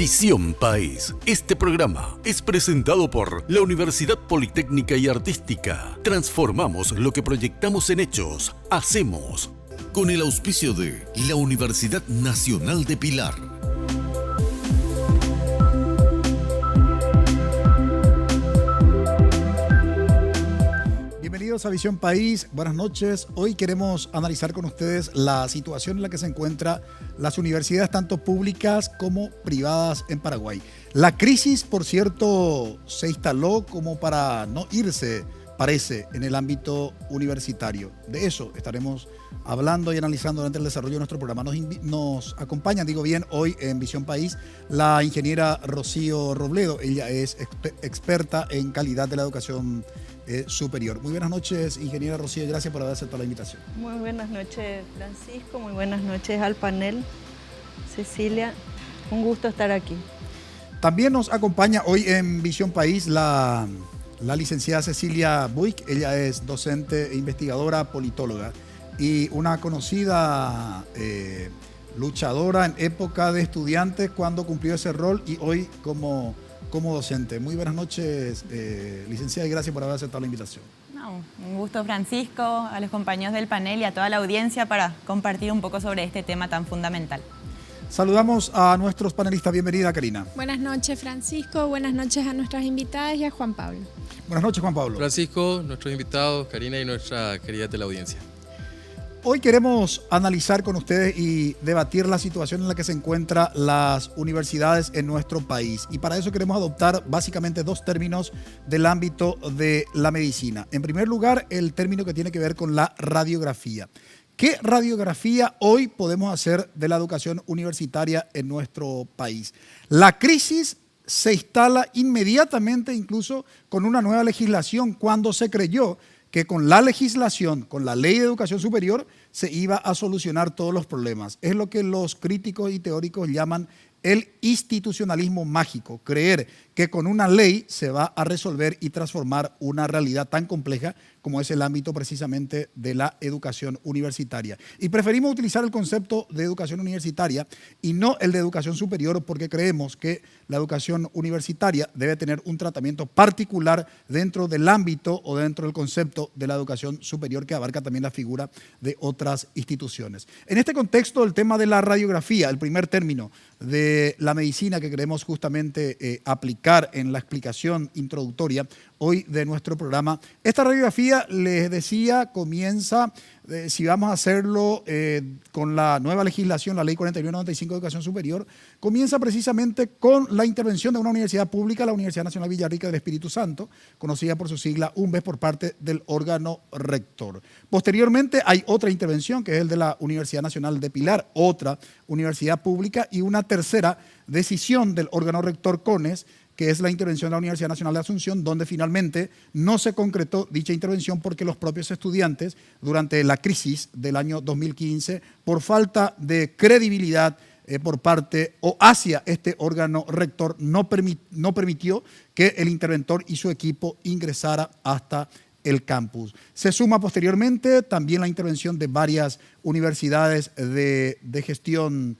Visión País. Este programa es presentado por la Universidad Politécnica y Artística. Transformamos lo que proyectamos en hechos. Hacemos. Con el auspicio de la Universidad Nacional de Pilar. Bienvenidos a Visión País, buenas noches. Hoy queremos analizar con ustedes la situación en la que se encuentran las universidades tanto públicas como privadas en Paraguay. La crisis, por cierto, se instaló como para no irse, parece, en el ámbito universitario. De eso estaremos hablando y analizando durante el desarrollo de nuestro programa. Nos acompaña, hoy en Visión País, la ingeniera Rocío Robledo. Ella es experta en calidad de la educación superior. Muy buenas noches, ingeniera Rocío, gracias por haber aceptado la invitación. Muy buenas noches, Francisco, muy buenas noches al panel. Cecilia, un gusto estar aquí. También nos acompaña hoy en Visión País la licenciada Cecilia Buick. Ella es docente e investigadora politóloga y una conocida luchadora en época de estudiantes cuando cumplió ese rol y hoy como docente. Muy buenas noches, licenciada, y gracias por haber aceptado la invitación. Un gusto, Francisco, a los compañeros del panel y a toda la audiencia para compartir un poco sobre este tema tan fundamental. Saludamos a nuestros panelistas. Bienvenida, Karina. Buenas noches, Francisco. Buenas noches a nuestras invitadas y a Juan Pablo. Buenas noches, Juan Pablo. Francisco, nuestros invitados, Karina y nuestra querida teleaudiencia. Hoy queremos analizar con ustedes y debatir la situación en la que se encuentran las universidades en nuestro país. Y para eso queremos adoptar básicamente dos términos del ámbito de la medicina. En primer lugar, el término que tiene que ver con la radiografía. ¿Qué radiografía hoy podemos hacer de la educación universitaria en nuestro país? La crisis se instala inmediatamente, incluso con una nueva legislación, cuando se creyó que con la legislación, con la Ley de Educación Superior, se iba a solucionar todos los problemas. Es lo que los críticos y teóricos llaman el institucionalismo mágico, creer que con una ley se va a resolver y transformar una realidad tan compleja como es el ámbito precisamente de la educación universitaria. Y preferimos utilizar el concepto de educación universitaria y no el de educación superior porque creemos que la educación universitaria debe tener un tratamiento particular dentro del ámbito o dentro del concepto de la educación superior que abarca también la figura de otras instituciones. En este contexto, el tema de la radiografía, el primer término de la medicina que queremos justamente aplicar en la explicación introductoria hoy de nuestro programa. Esta radiografía, les decía, comienza, si vamos a hacerlo con la nueva legislación, la Ley 4995 de Educación Superior, comienza precisamente con la intervención de una universidad pública, la Universidad Nacional Villarrica del Espíritu Santo, conocida por su sigla UNVES, por parte del órgano rector. Posteriormente hay otra intervención, que es el de la Universidad Nacional de Pilar, otra universidad pública, y una tercera decisión del órgano rector CONES, que es la intervención de la Universidad Nacional de Asunción, donde finalmente no se concretó dicha intervención porque los propios estudiantes, durante la crisis del año 2015, por falta de credibilidad por parte o hacia este órgano rector, no permitió que el interventor y su equipo ingresara hasta el campus. Se suma posteriormente también la intervención de varias universidades de gestión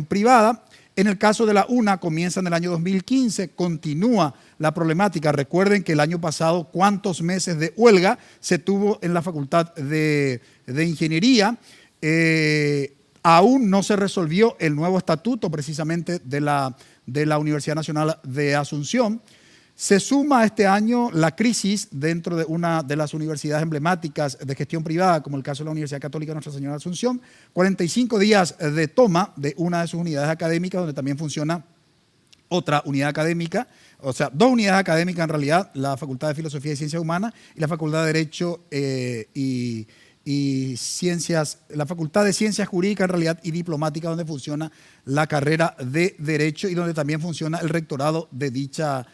privada. En el caso de la UNA, comienza en el año 2015, continúa la problemática. Recuerden que el año pasado, cuántos meses de huelga se tuvo en la Facultad de Ingeniería. Aún no se resolvió el nuevo estatuto precisamente de la Universidad Nacional de Asunción. Se suma este año la crisis dentro de una de las universidades emblemáticas de gestión privada, como el caso de la Universidad Católica Nuestra Señora de Asunción, 45 días de toma de una de sus unidades académicas, donde también funciona otra unidad académica, o sea, dos unidades académicas en realidad, la Facultad de Filosofía y Ciencias Humanas y la Facultad de Derecho y Ciencias, la Facultad de Ciencias Jurídicas en realidad y Diplomática, donde funciona la carrera de Derecho y donde también funciona el rectorado de dicha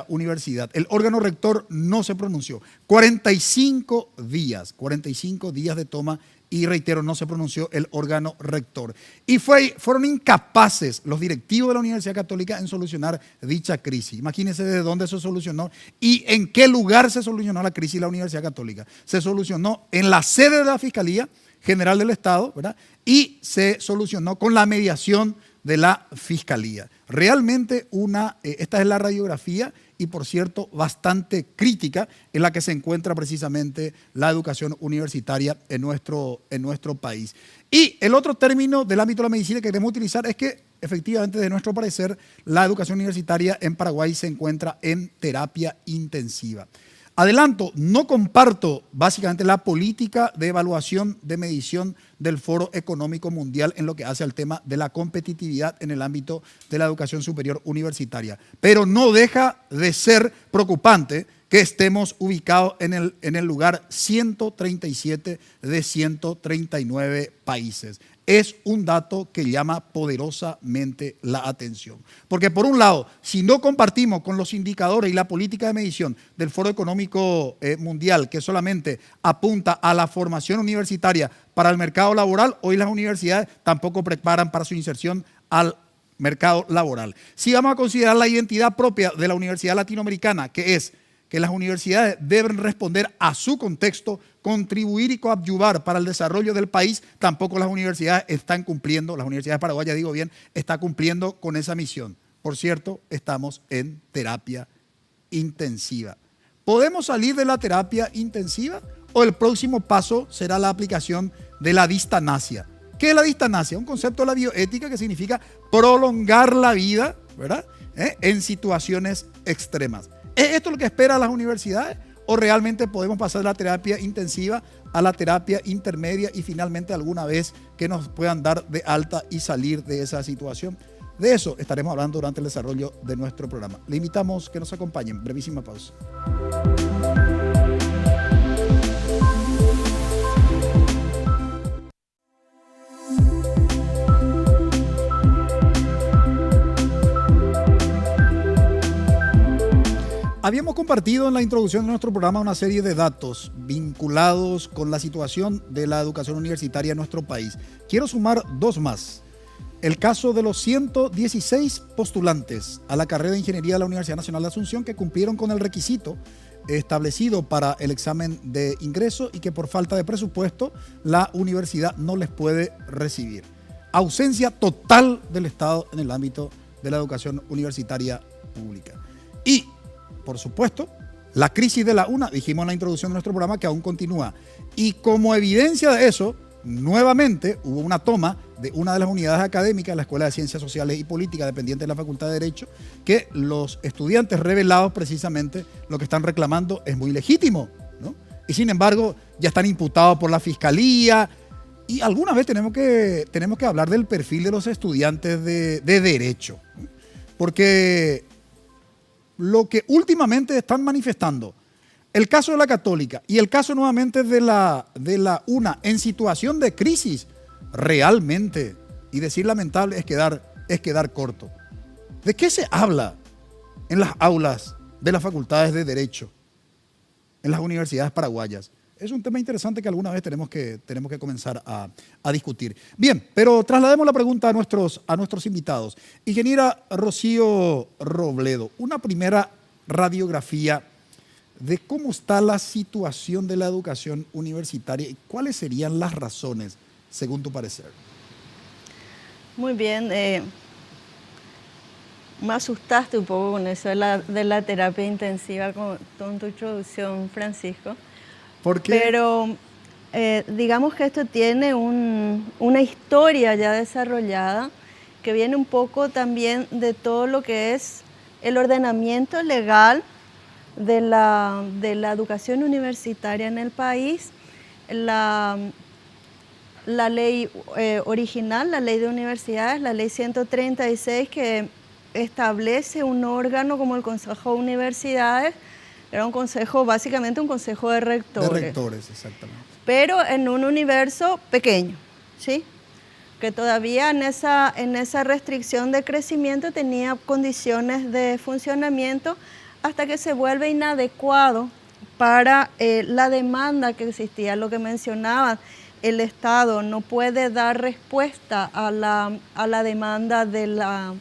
universidad. El órgano rector no se pronunció. 45 días de toma y reitero, no se pronunció el órgano rector. Y fueron incapaces los directivos de la Universidad Católica en solucionar dicha crisis. Imagínense de dónde se solucionó y en qué lugar se solucionó la crisis de la Universidad Católica. Se solucionó en la sede de la Fiscalía General del Estado, ¿verdad? Y se solucionó con la mediación de la Fiscalía. Realmente esta es la radiografía y, por cierto, bastante crítica en la que se encuentra precisamente la educación universitaria en nuestro país. Y el otro término del ámbito de la medicina que queremos utilizar es que, efectivamente, de nuestro parecer, la educación universitaria en Paraguay se encuentra en terapia intensiva. Adelanto, no comparto básicamente la política de evaluación, de medición del Foro Económico Mundial en lo que hace al tema de la competitividad en el ámbito de la educación superior universitaria. Pero no deja de ser preocupante que estemos ubicados en el lugar 137 de 139 países. Es un dato que llama poderosamente la atención. Porque por un lado, si no compartimos con los indicadores y la política de medición del Foro Económico Mundial, que solamente apunta a la formación universitaria para el mercado laboral, hoy las universidades tampoco preparan para su inserción al mercado laboral. Si vamos a considerar la identidad propia de la Universidad Latinoamericana, que es que las universidades deben responder a su contexto, contribuir y coadyuvar para el desarrollo del país, tampoco las universidades están cumpliendo, las universidades paraguayas, digo bien, está cumpliendo con esa misión. Por cierto, estamos en terapia intensiva. ¿Podemos salir de la terapia intensiva o el próximo paso será la aplicación de la distanasia? ¿Qué es la distanasia? Un concepto de la bioética que significa prolongar la vida, ¿verdad? En situaciones extremas. ¿Es esto lo que esperan las universidades o realmente podemos pasar de la terapia intensiva a la terapia intermedia y finalmente alguna vez que nos puedan dar de alta y salir de esa situación? De eso estaremos hablando durante el desarrollo de nuestro programa. Le invitamos que nos acompañen. Brevísima pausa. Habíamos compartido en la introducción de nuestro programa una serie de datos vinculados con la situación de la educación universitaria en nuestro país. Quiero sumar dos más. El caso de los 116 postulantes a la carrera de Ingeniería de la Universidad Nacional de Asunción que cumplieron con el requisito establecido para el examen de ingreso y que por falta de presupuesto la universidad no les puede recibir. Ausencia total del Estado en el ámbito de la educación universitaria pública. Y por supuesto, la crisis de la UNA, dijimos en la introducción de nuestro programa que aún continúa. Y como evidencia de eso, nuevamente hubo una toma de una de las unidades académicas de la Escuela de Ciencias Sociales y Políticas, dependiente de la Facultad de Derecho, que los estudiantes revelados precisamente lo que están reclamando es muy legítimo, ¿no? Y sin embargo, ya están imputados por la Fiscalía. Y alguna vez tenemos que hablar del perfil de los estudiantes de Derecho, ¿no? Porque lo que últimamente están manifestando, el caso de la Católica y el caso nuevamente de la UNA en situación de crisis, realmente, y decir lamentable es quedar corto. ¿De qué se habla en las aulas de las facultades de Derecho, en las universidades paraguayas? Es un tema interesante que alguna vez tenemos que comenzar a discutir. Bien, pero traslademos la pregunta a nuestros invitados. Ingeniera Rocío Robledo, una primera radiografía de cómo está la situación de la educación universitaria y cuáles serían las razones, según tu parecer. Muy bien. Me asustaste un poco con eso de la terapia intensiva con tu introducción, Francisco. ¿Por qué? Pero digamos que esto tiene una historia ya desarrollada que viene un poco también de todo lo que es el ordenamiento legal de la educación universitaria en el país. La ley original, la ley de universidades, la ley 136, que establece un órgano como el Consejo de Universidades. Era un consejo, básicamente un consejo de rectores. De rectores, exactamente. Pero en un universo pequeño, ¿sí? Que todavía en esa restricción de crecimiento tenía condiciones de funcionamiento hasta que se vuelve inadecuado para la demanda que existía. Lo que mencionaba, el Estado no puede dar respuesta a la demanda de la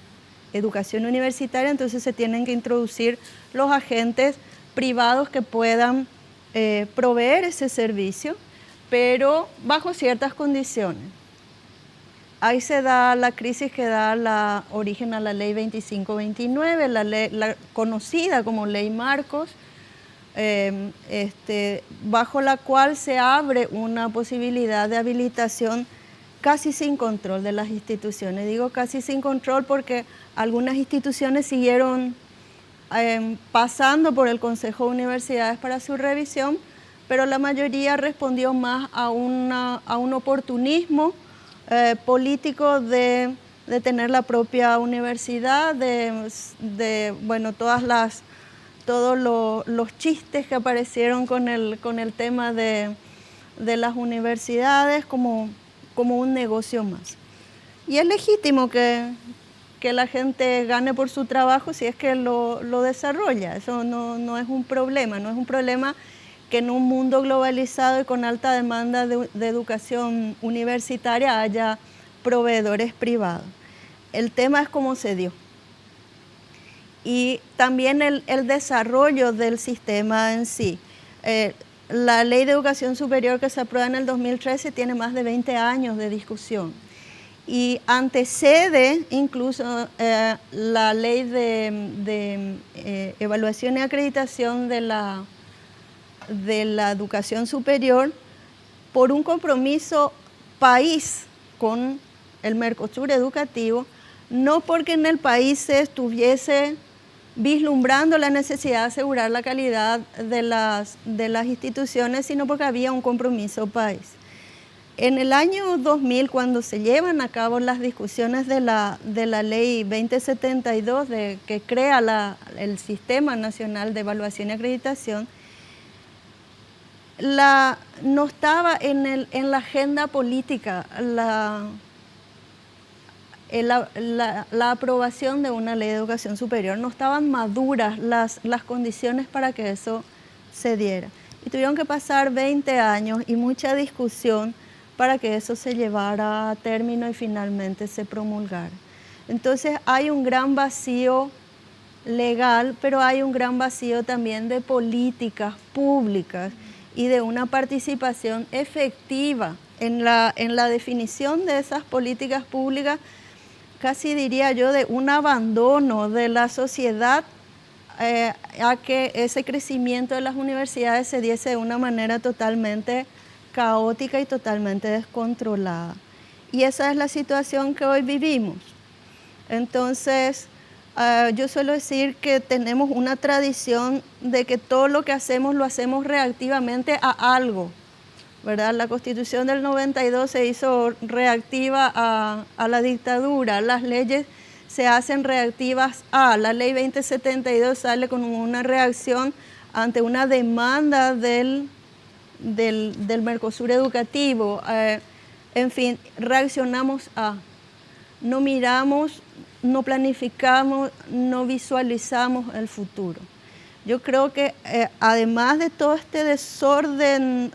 educación universitaria, entonces se tienen que introducir los agentes privados que puedan proveer ese servicio, pero bajo ciertas condiciones. ahí se da la crisis que da origen a la ley 2529, la conocida como ley Marcos, bajo la cual se abre una posibilidad de habilitación casi sin control de las instituciones. Digo casi sin control porque algunas instituciones siguieron pasando por el Consejo de Universidades para su revisión, pero la mayoría respondió más a un oportunismo político de tener la propia universidad, bueno, todos los chistes que aparecieron con el tema de las universidades como un negocio más. Y es legítimo que la gente gane por su trabajo si es que lo desarrolla. Eso no es un problema, no es un problema que en un mundo globalizado y con alta demanda de educación universitaria haya proveedores privados. El tema es cómo se dio. Y también el desarrollo del sistema en sí. La Ley de Educación Superior que se aprueba en el 2013 tiene más de 20 años de discusión y antecede incluso la Ley de Evaluación y Acreditación de la educación superior por un compromiso país con el Mercosur educativo, no porque en el país se estuviese vislumbrando la necesidad de asegurar la calidad de las instituciones, sino porque había un compromiso país. En el año 2000, cuando se llevan a cabo las discusiones de la ley 2072, que crea el Sistema Nacional de Evaluación y Acreditación, no estaba en la agenda política la aprobación de una ley de educación superior. No estaban maduras las condiciones para que eso se diera. Y tuvieron que pasar 20 años y mucha discusión para que eso se llevara a término y finalmente se promulgara. Entonces hay un gran vacío legal, pero hay un gran vacío también de políticas públicas y de una participación efectiva en la definición de esas políticas públicas, casi diría yo, de un abandono de la sociedad a que ese crecimiento de las universidades se diese de una manera totalmente caótica y totalmente descontrolada. Y esa es la situación que hoy vivimos. Entonces, yo suelo decir que tenemos una tradición de que todo lo que hacemos lo hacemos reactivamente a algo, ¿verdad? La Constitución del 92 se hizo reactiva a la dictadura, las leyes se hacen reactivas la ley 2072 sale con una reacción ante una demanda del Mercosur educativo. En fin, reaccionamos no miramos, no planificamos, no visualizamos el futuro. Yo creo que además de todo este desorden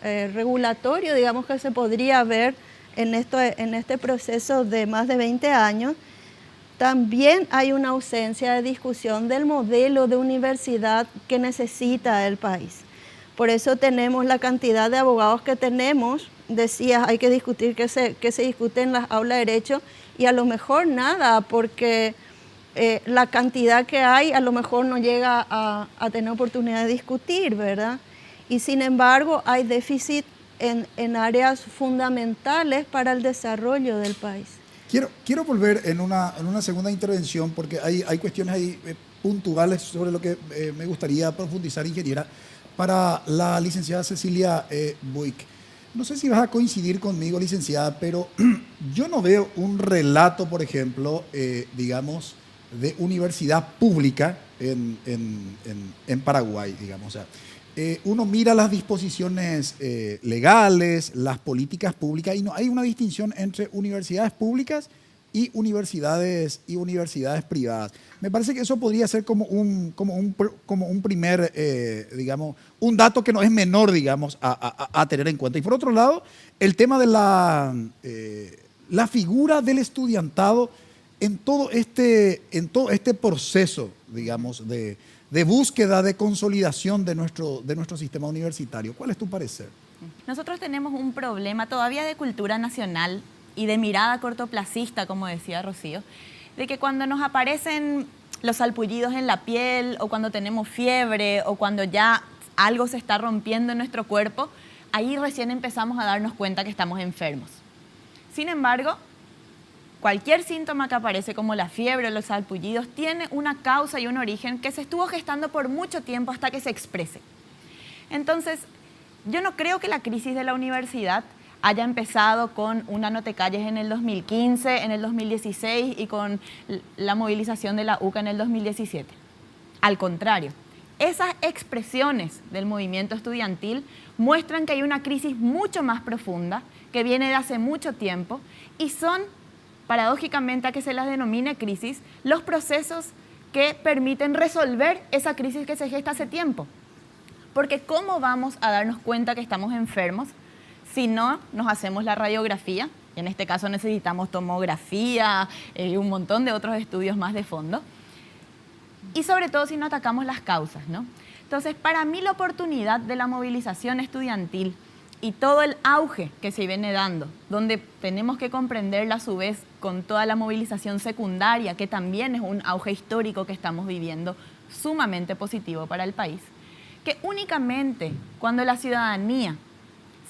regulatorio, digamos, que se podría ver en este proceso de más de 20 años, también hay una ausencia de discusión del modelo de universidad que necesita el país. Por eso tenemos la cantidad de abogados que tenemos. Decías, hay que discutir qué se discute en las aulas de derecho y a lo mejor nada, porque la cantidad que hay a lo mejor no llega a tener oportunidad de discutir, ¿verdad? Y sin embargo hay déficit en áreas fundamentales para el desarrollo del país. Quiero volver en una segunda intervención porque hay cuestiones ahí puntuales sobre lo que me gustaría profundizar, ingeniera, para la licenciada Cecilia Buick. No sé si vas a coincidir conmigo, licenciada, pero yo no veo un relato, por ejemplo, digamos, de universidad pública en Paraguay, digamos. O sea, uno mira las disposiciones legales, las políticas públicas, y no hay una distinción entre universidades públicas y universidades privadas. Me parece que eso podría ser como un primer, digamos, un dato que no es menor, digamos, a tener en cuenta. Y por otro lado, el tema de la figura del estudiantado en todo este proceso, digamos, de búsqueda, de consolidación de nuestro sistema universitario. ¿Cuál es tu parecer? Nosotros tenemos un problema todavía de cultura nacional y de mirada cortoplacista, como decía Rocío, de que cuando nos aparecen los salpullidos en la piel o cuando tenemos fiebre o cuando ya algo se está rompiendo en nuestro cuerpo, ahí recién empezamos a darnos cuenta que estamos enfermos. Sin embargo, cualquier síntoma que aparece como la fiebre o los salpullidos tiene una causa y un origen que se estuvo gestando por mucho tiempo hasta que se exprese. Entonces, yo no creo que la crisis de la universidad haya empezado con un Anotecalles en el 2015, en el 2016 y con la movilización de la UCA en el 2017. Al contrario, esas expresiones del movimiento estudiantil muestran que hay una crisis mucho más profunda que viene de hace mucho tiempo y son, paradójicamente a que se las denomine crisis, los procesos que permiten resolver esa crisis que se gesta hace tiempo. Porque ¿cómo vamos a darnos cuenta que estamos enfermos si no nos hacemos la radiografía? Y en este caso necesitamos tomografía y un montón de otros estudios más de fondo. Y sobre todo si no atacamos las causas, ¿no? Entonces, para mí la oportunidad de la movilización estudiantil y todo el auge que se viene dando, donde tenemos que comprenderla a su vez con toda la movilización secundaria, que también es un auge histórico que estamos viviendo, sumamente positivo para el país, que únicamente cuando la ciudadanía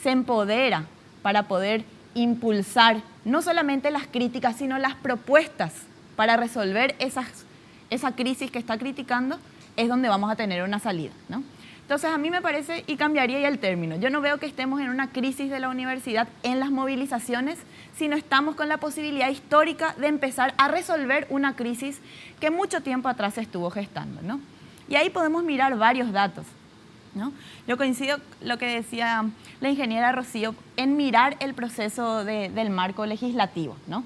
se empodera para poder impulsar no solamente las críticas, sino las propuestas para resolver esa crisis que está criticando, es donde vamos a tener una salida, ¿no? Entonces, a mí me parece, y cambiaría ya el término, yo no veo que estemos en una crisis de la universidad en las movilizaciones, sino estamos con la posibilidad histórica de empezar a resolver una crisis que mucho tiempo atrás se estuvo gestando, ¿no? Y ahí podemos mirar varios datos, ¿no? Yo coincido con lo que decía la ingeniera Rocío en mirar el proceso del marco legislativo, ¿no?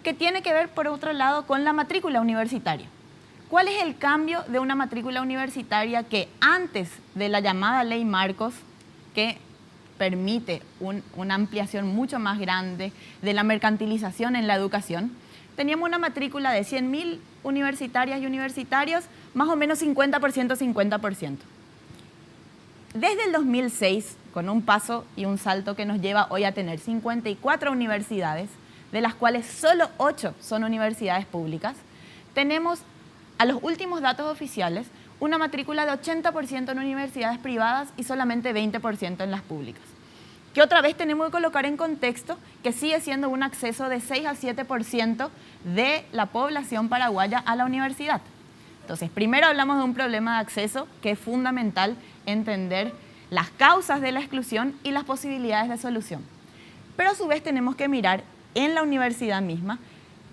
Que tiene que ver, por otro lado, con la matrícula universitaria. ¿Cuál es el cambio de una matrícula universitaria que antes de la llamada Ley Marcos, que permite una ampliación mucho más grande de la mercantilización en la educación, teníamos una matrícula de 100.000 universitarias y universitarios, más o menos 50%, 50%. Desde el 2006, con un paso y un salto que nos lleva hoy a tener 54 universidades, de las cuales solo 8 son universidades públicas, tenemos, a los últimos datos oficiales, una matrícula de 80% en universidades privadas y solamente 20% en las públicas. Que otra vez tenemos que colocar en contexto que sigue siendo un acceso de 6 a 7% de la población paraguaya a la universidad. Entonces, primero hablamos de un problema de acceso que es fundamental entender las causas de la exclusión y las posibilidades de solución. Pero a su vez tenemos que mirar en la universidad misma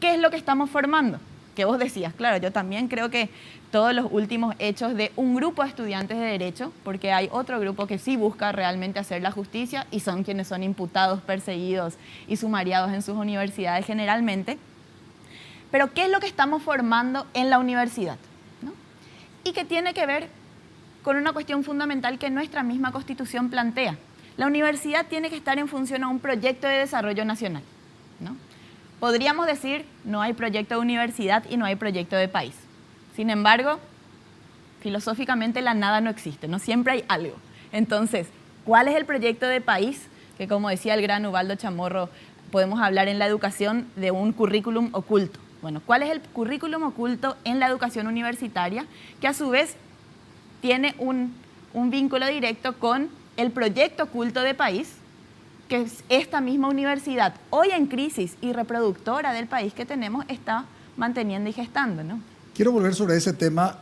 qué es lo que estamos formando. Que vos decías, claro, yo también creo que todos los últimos hechos de un grupo de estudiantes de Derecho, porque hay otro grupo que sí busca realmente hacer la justicia y son quienes son imputados, perseguidos y sumariados en sus universidades generalmente. Pero ¿qué es lo que estamos formando en la universidad? ¿No? Y que tiene que ver con una cuestión fundamental que nuestra misma Constitución plantea. La universidad tiene que estar en función a un proyecto de desarrollo nacional, ¿no? Podríamos decir, no hay proyecto de universidad y no hay proyecto de país. Sin embargo, filosóficamente la nada no existe, no siempre hay algo. Entonces, ¿cuál es el proyecto de país? Que como decía el gran Ubaldo Chamorro, podemos hablar en la educación de un currículum oculto. Bueno, ¿cuál es el currículum oculto en la educación universitaria? Que a su vez tiene un vínculo directo con el proyecto oculto de país, que esta misma universidad, hoy en crisis y reproductora del país que tenemos, está manteniendo y gestando, ¿no? Quiero volver sobre ese tema.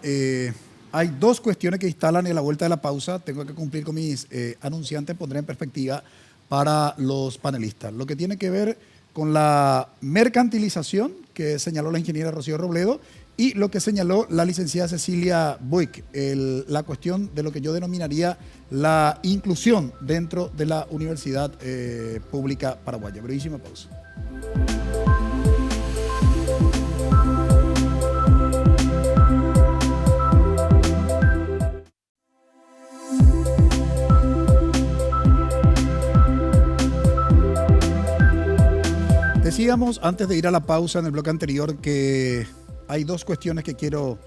Hay dos cuestiones que instalan en la vuelta de la pausa. Tengo que cumplir con mis anunciantes, pondré en perspectiva para los panelistas. Lo que tiene que ver con la mercantilización que señaló la ingeniera Rocío Robledo y lo que señaló la licenciada Cecilia Buick, la cuestión de lo que yo denominaría la inclusión dentro de la Universidad Pública Paraguaya. Brevísima pausa. Decíamos antes de ir a la pausa en el bloque anterior que hay dos cuestiones que quiero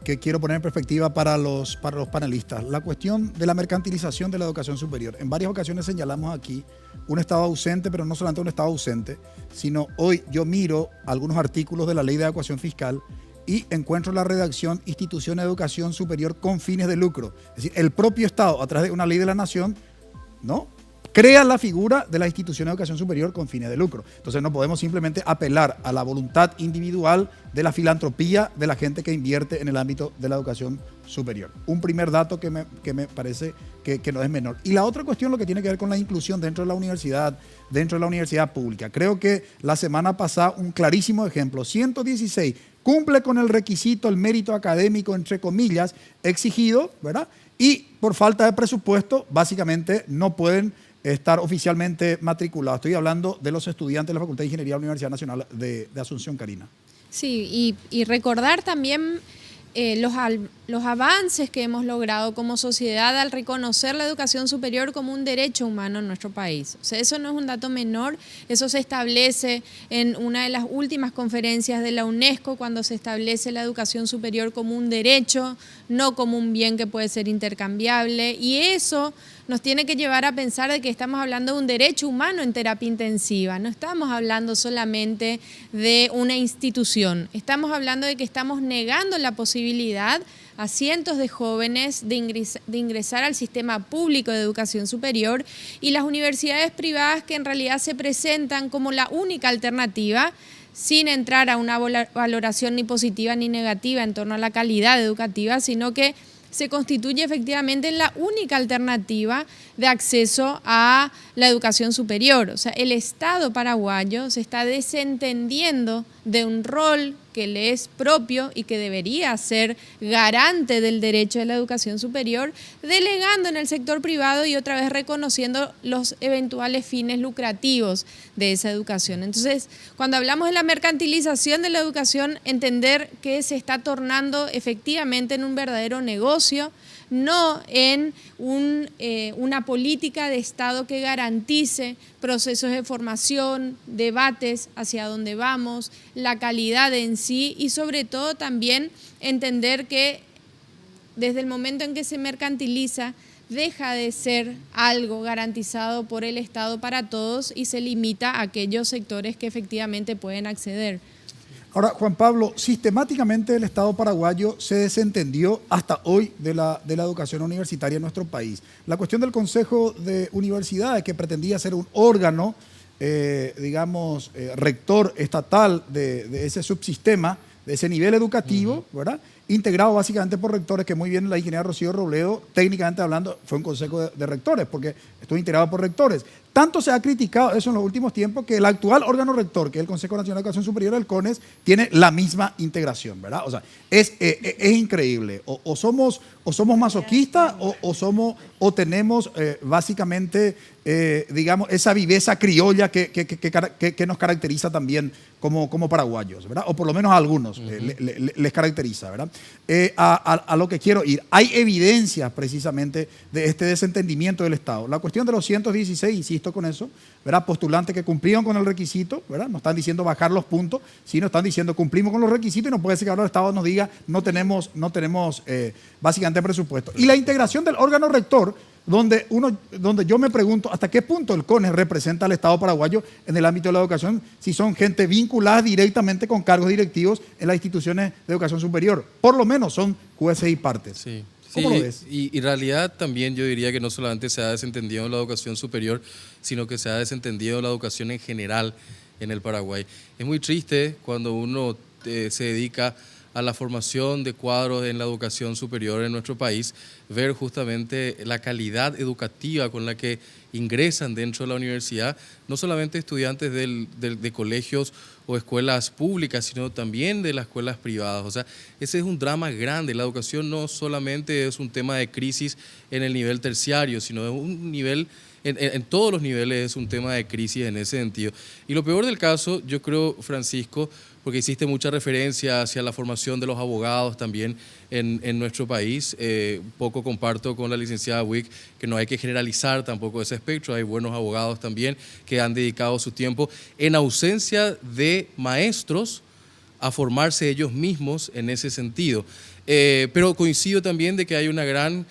que quiero poner en perspectiva para los panelistas. La cuestión de la mercantilización de la educación superior. En varias ocasiones señalamos aquí un Estado ausente, pero no solamente un Estado ausente, sino hoy yo miro algunos artículos de la Ley de Adecuación Fiscal y encuentro la redacción institución de educación superior con fines de lucro. Es decir, el propio Estado, a través de una ley de la nación, ¿no?, crea la figura de la institución de educación superior con fines de lucro. Entonces no podemos simplemente apelar a la voluntad individual de la filantropía de la gente que invierte en el ámbito de la educación superior. Un primer dato que me parece que no es menor. Y la otra cuestión, lo que tiene que ver con la inclusión dentro de la universidad pública. Creo que la semana pasada un clarísimo ejemplo, 116, cumple con el requisito, el mérito académico, entre comillas, exigido, ¿verdad? Y por falta de presupuesto, básicamente no pueden estar oficialmente matriculados. Estoy hablando de los estudiantes de la Facultad de Ingeniería de la Universidad Nacional de Asunción, Karina. Sí, y recordar también los avances que hemos logrado como sociedad al reconocer la educación superior como un derecho humano en nuestro país. O sea, eso no es un dato menor, eso se establece en una de las últimas conferencias de la UNESCO, cuando se establece la educación superior como un derecho, no como un bien que puede ser intercambiable, y eso nos tiene que llevar a pensar de que estamos hablando de un derecho humano en terapia intensiva, no estamos hablando solamente de una institución, estamos hablando de que estamos negando la posibilidad a cientos de jóvenes de ingresar al sistema público de educación superior, y las universidades privadas que en realidad se presentan como la única alternativa, sin entrar a una valoración ni positiva ni negativa en torno a la calidad educativa, sino que se constituye efectivamente la única alternativa de acceso a la educación superior. O sea, el Estado paraguayo se está desentendiendo de un rol que le es propio y que debería ser garante del derecho de la educación superior, delegando en el sector privado y otra vez reconociendo los eventuales fines lucrativos de esa educación. Entonces, cuando hablamos de la mercantilización de la educación, entender que se está tornando efectivamente en un verdadero negocio, no en una política de Estado que garantice procesos de formación, debates hacia dónde vamos, la calidad en sí, y sobre todo también entender que desde el momento en que se mercantiliza deja de ser algo garantizado por el Estado para todos y se limita a aquellos sectores que efectivamente pueden acceder. Ahora, Juan Pablo, sistemáticamente el Estado paraguayo se desentendió hasta hoy de la educación universitaria en nuestro país. La cuestión del Consejo de Universidades, que pretendía ser un órgano, rector estatal de ese subsistema, de ese nivel educativo, ¿verdad?, integrado básicamente por rectores, que muy bien la ingeniera Rocío Robledo, técnicamente hablando, fue un consejo de rectores, porque estuvo integrado por rectores. Tanto se ha criticado eso en los últimos tiempos que el actual órgano rector, que es el Consejo Nacional de Educación Superior, el CONES, tiene la misma integración, ¿verdad? O sea, es increíble. O somos masoquistas o tenemos básicamente, esa viveza criolla que nos caracteriza también como paraguayos, ¿verdad? O por lo menos a algunos les caracteriza, ¿verdad? A lo que quiero ir. Hay evidencias precisamente de este desentendimiento del Estado. La cuestión de los 116, insisto con eso, ¿verdad?, postulantes que cumplieron con el requisito, ¿verdad? No están diciendo bajar los puntos, sino están diciendo cumplimos con los requisitos, y no puede ser que ahora el Estado nos diga no tenemos básicamente presupuesto. Y la integración del órgano rector, donde yo me pregunto hasta qué punto el CONES representa al Estado paraguayo en el ámbito de la educación, si son gente vinculada directamente con cargos directivos en las instituciones de educación superior. Por lo menos son jueces y partes. Sí. ¿Cómo lo ves? Y en realidad también yo diría que no solamente se ha desentendido la educación superior, sino que se ha desentendido la educación en general en el Paraguay. Es muy triste cuando uno se dedica a la formación de cuadros en la educación superior en nuestro país, ver justamente la calidad educativa con la que ingresan dentro de la universidad, no solamente estudiantes de colegios o escuelas públicas, sino también de las escuelas privadas. O sea, ese es un drama grande. La educación no solamente es un tema de crisis en el nivel terciario, sino es un nivel, en todos los niveles es un tema de crisis en ese sentido. Y lo peor del caso, yo creo, Francisco, porque hiciste mucha referencia hacia la formación de los abogados también en nuestro país. Poco comparto con la licenciada Wick que no hay que generalizar tampoco ese espectro. Hay buenos abogados también que han dedicado su tiempo en ausencia de maestros a formarse ellos mismos en ese sentido. Pero coincido también de que hay una gran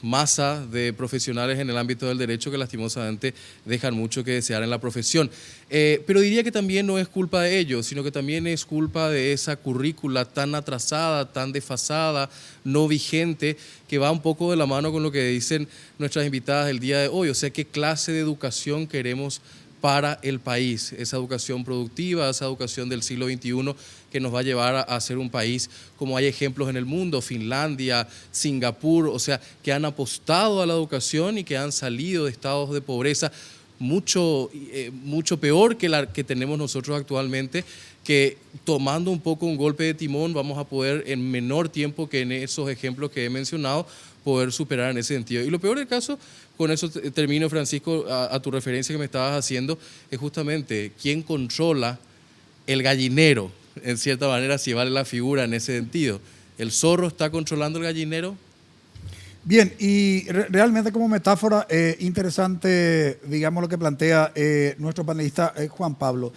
masa de profesionales en el ámbito del derecho que lastimosamente dejan mucho que desear en la profesión. Pero diría que también no es culpa de ellos, sino que también es culpa de esa currícula tan atrasada, tan desfasada, no vigente, que va un poco de la mano con lo que dicen nuestras invitadas el día de hoy. O sea, ¿qué clase de educación queremos para el país? Esa educación productiva, esa educación del siglo XXI que nos va a llevar a ser un país como hay ejemplos en el mundo, Finlandia, Singapur, o sea, que han apostado a la educación y que han salido de estados de pobreza mucho peor que la que tenemos nosotros actualmente, que tomando un poco un golpe de timón vamos a poder en menor tiempo que en esos ejemplos que he mencionado poder superar en ese sentido. Y lo peor del caso, con eso termino, Francisco, a tu referencia que me estabas haciendo, es justamente quién controla el gallinero, en cierta manera, si vale la figura en ese sentido. ¿El zorro está controlando el gallinero? Bien, y realmente como metáfora, interesante, digamos, lo que plantea nuestro panelista Juan Pablo.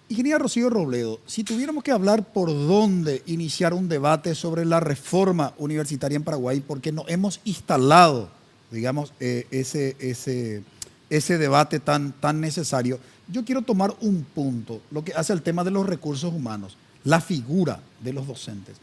Ingeniera Rocío Robledo, si tuviéramos que hablar por dónde iniciar un debate sobre la reforma universitaria en Paraguay, porque no hemos instalado, digamos, ese debate tan necesario, yo quiero tomar un punto, lo que hace al tema de los recursos humanos, la figura de los docentes.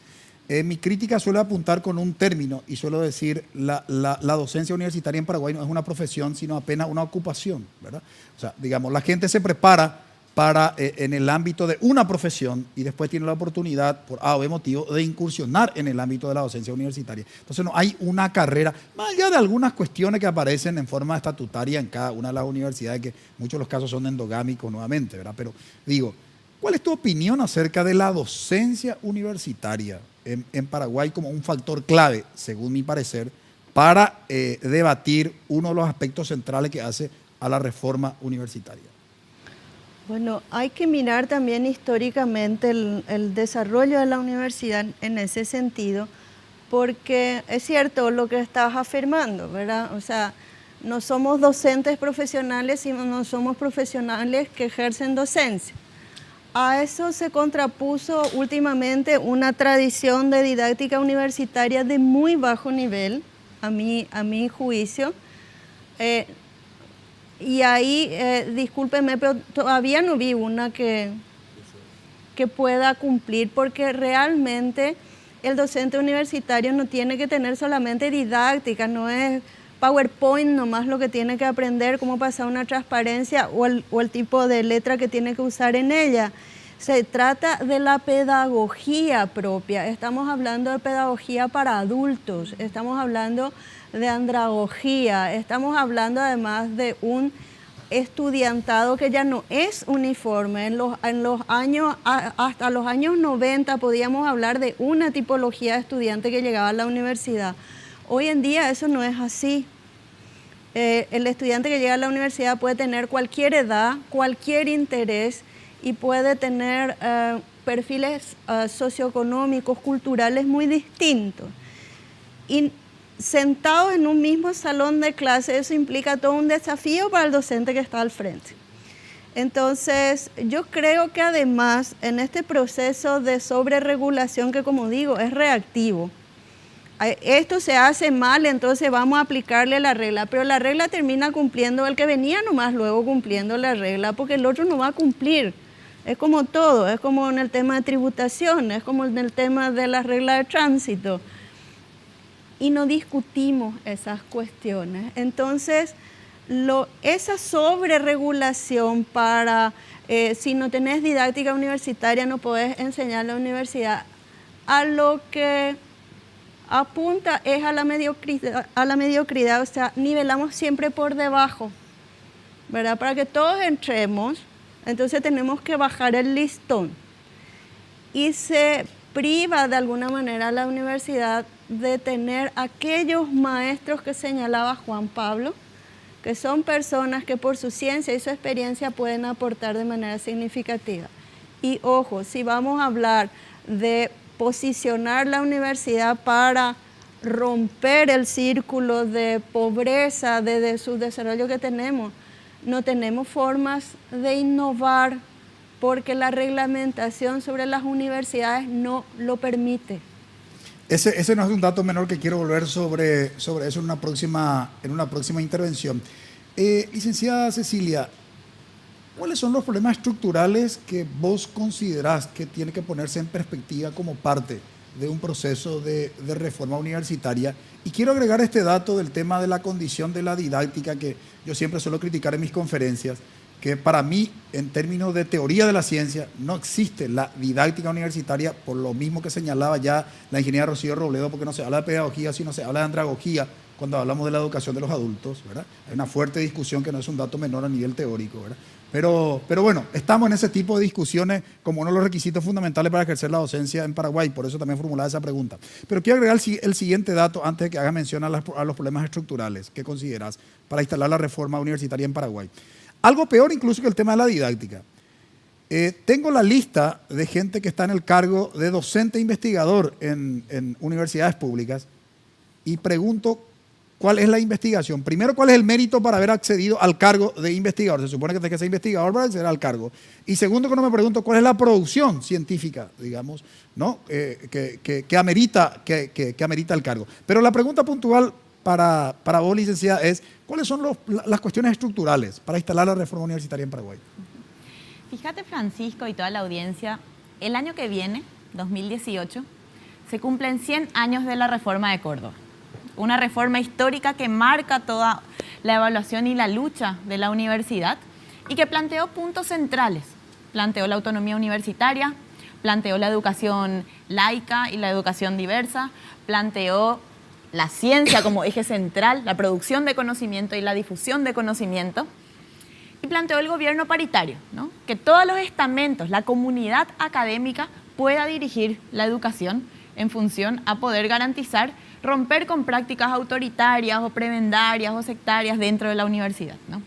Mi crítica suele apuntar con un término y suelo decir la docencia universitaria en Paraguay no es una profesión, sino apenas una ocupación, ¿verdad? O sea, digamos, la gente se prepara para en el ámbito de una profesión y después tiene la oportunidad, por A o B motivo, de incursionar en el ámbito de la docencia universitaria. Entonces no hay una carrera, más allá de algunas cuestiones que aparecen en forma estatutaria en cada una de las universidades, que muchos de los casos son endogámicos nuevamente, ¿verdad? Pero digo, ¿cuál es tu opinión acerca de la docencia universitaria en Paraguay como un factor clave, según mi parecer, para debatir uno de los aspectos centrales que hace a la reforma universitaria? Bueno, hay que mirar también históricamente el desarrollo de la universidad en ese sentido, porque es cierto lo que estás afirmando, ¿verdad? O sea, no somos docentes profesionales, sino no somos profesionales que ejercen docencia. A eso se contrapuso últimamente una tradición de didáctica universitaria de muy bajo nivel, a mi juicio. Y ahí, discúlpenme, pero todavía no vi una que pueda cumplir, porque realmente el docente universitario no tiene que tener solamente didáctica, no es PowerPoint nomás lo que tiene que aprender, cómo pasar una transparencia o el tipo de letra que tiene que usar en ella. Se trata de la pedagogía propia, estamos hablando de pedagogía para adultos, estamos hablando de andragogía, estamos hablando además de un estudiantado que ya no es uniforme. En los años, hasta los años 90 podíamos hablar de una tipología de estudiante que llegaba a la universidad. Hoy en día eso no es así. El estudiante que llega a la universidad puede tener cualquier edad, cualquier interés y puede tener perfiles socioeconómicos, culturales muy distintos. Y sentados en un mismo salón de clase, eso implica todo un desafío para el docente que está al frente. Entonces, yo creo que además en este proceso de sobreregulación, que como digo, es reactivo, esto se hace mal, entonces vamos a aplicarle la regla, pero la regla termina cumpliendo el que venía nomás luego cumpliendo la regla, porque el otro no va a cumplir. Es como todo, es como en el tema de tributación, es como en el tema de las reglas de tránsito. Y no discutimos esas cuestiones. Entonces, esa sobreregulación para, si no tenés didáctica universitaria, no podés enseñar en la universidad, a lo que apunta es a la mediocridad, o sea, nivelamos siempre por debajo, ¿verdad? Para que todos entremos, entonces tenemos que bajar el listón. Y se priva de alguna manera a la universidad de tener aquellos maestros que señalaba Juan Pablo, que son personas que por su ciencia y su experiencia pueden aportar de manera significativa. Y ojo, si vamos a hablar de posicionar la universidad para romper el círculo de pobreza, de subdesarrollo que tenemos, no tenemos formas de innovar porque la reglamentación sobre las universidades no lo permite. Ese no es un dato menor que quiero volver sobre eso en una próxima intervención. Licenciada Cecilia, ¿cuáles son los problemas estructurales que vos considerás que tiene que ponerse en perspectiva como parte de un proceso de reforma universitaria? Y quiero agregar este dato del tema de la condición de la didáctica, que yo siempre suelo criticar en mis conferencias, que para mí, en términos de teoría de la ciencia, no existe la didáctica universitaria, por lo mismo que señalaba ya la ingeniera Rocío Robledo, porque no se habla de pedagogía, sino se habla de andragogía cuando hablamos de la educación de los adultos, ¿verdad? Hay una fuerte discusión que no es un dato menor a nivel teórico, ¿verdad? Pero bueno, estamos en ese tipo de discusiones como uno de los requisitos fundamentales para ejercer la docencia en Paraguay, por eso también formulaba esa pregunta. Pero quiero agregar el siguiente dato antes de que haga mención a los problemas estructurales que consideras para instalar la reforma universitaria en Paraguay. Algo peor incluso que el tema de la didáctica. Tengo la lista de gente que está en el cargo de docente investigador en universidades públicas y pregunto cuál es la investigación. Primero, cuál es el mérito para haber accedido al cargo de investigador. Se supone que tienes que ser investigador para acceder al cargo. Y segundo, cuando me pregunto cuál es la producción científica, digamos, ¿no? que amerita el cargo. Pero la pregunta puntual para vos, licenciada, es ¿cuáles son las cuestiones estructurales para instalar la reforma universitaria en Paraguay? Fíjate, Francisco, y toda la audiencia, el año que viene, 2018, se cumplen 100 años de la reforma de Córdoba. Una reforma histórica que marca toda la evaluación y la lucha de la universidad y que planteó puntos centrales. Planteó la autonomía universitaria, planteó la educación laica y la educación diversa, planteó la ciencia como eje central, la producción de conocimiento y la difusión de conocimiento, y planteó el gobierno paritario, ¿no? Que todos los estamentos, la comunidad académica pueda dirigir la educación en función a poder garantizar romper con prácticas autoritarias o prebendarias o sectarias dentro de la universidad, ¿no?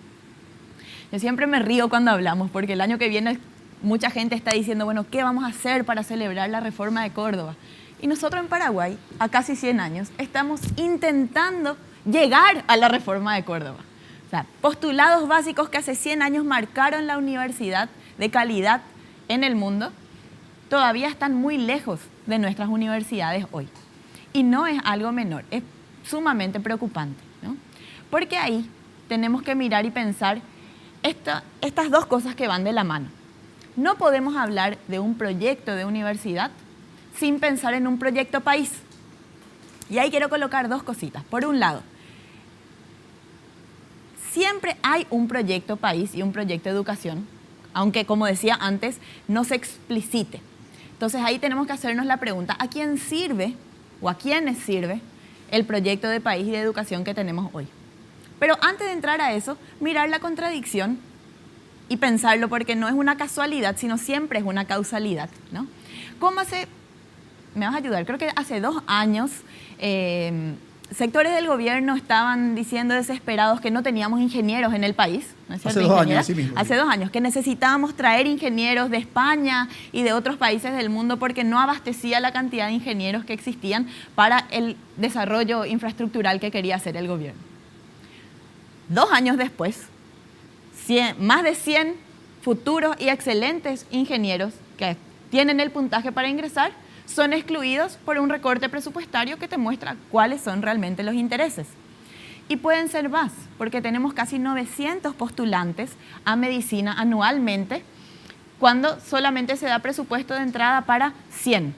Yo siempre me río cuando hablamos, porque el año que viene mucha gente está diciendo, bueno, ¿qué vamos a hacer para celebrar la reforma de Córdoba? Y nosotros en Paraguay, a casi 100 años, estamos intentando llegar a la reforma de Córdoba. O sea, postulados básicos que hace 100 años marcaron la universidad de calidad en el mundo, todavía están muy lejos de nuestras universidades hoy. Y no es algo menor, es sumamente preocupante, ¿no? Porque ahí tenemos que mirar y pensar estas dos cosas que van de la mano. No podemos hablar de un proyecto de universidad sin pensar en un proyecto país. Y ahí quiero colocar dos cositas. Por un lado, siempre hay un proyecto país y un proyecto de educación, aunque, como decía antes, no se explicite. Entonces ahí tenemos que hacernos la pregunta, ¿a quién sirve o a quiénes sirve el proyecto de país y de educación que tenemos hoy? Pero antes de entrar a eso, mirar la contradicción y pensarlo, porque no es una casualidad, sino siempre es una causalidad, ¿no? Me vas a ayudar, creo que hace 2 años sectores del gobierno estaban diciendo desesperados que no teníamos ingenieros en el país, ¿no es cierto? Hace 2 años, así mismo. Hace 2 años, que necesitábamos traer ingenieros de España y de otros países del mundo porque no abastecía la cantidad de ingenieros que existían para el desarrollo infraestructural que quería hacer el gobierno. 2 años después, más de 100 futuros y excelentes ingenieros que tienen el puntaje para ingresar son excluidos por un recorte presupuestario que te muestra cuáles son realmente los intereses. Y pueden ser más, porque tenemos casi 900 postulantes a medicina anualmente, cuando solamente se da presupuesto de entrada para 100.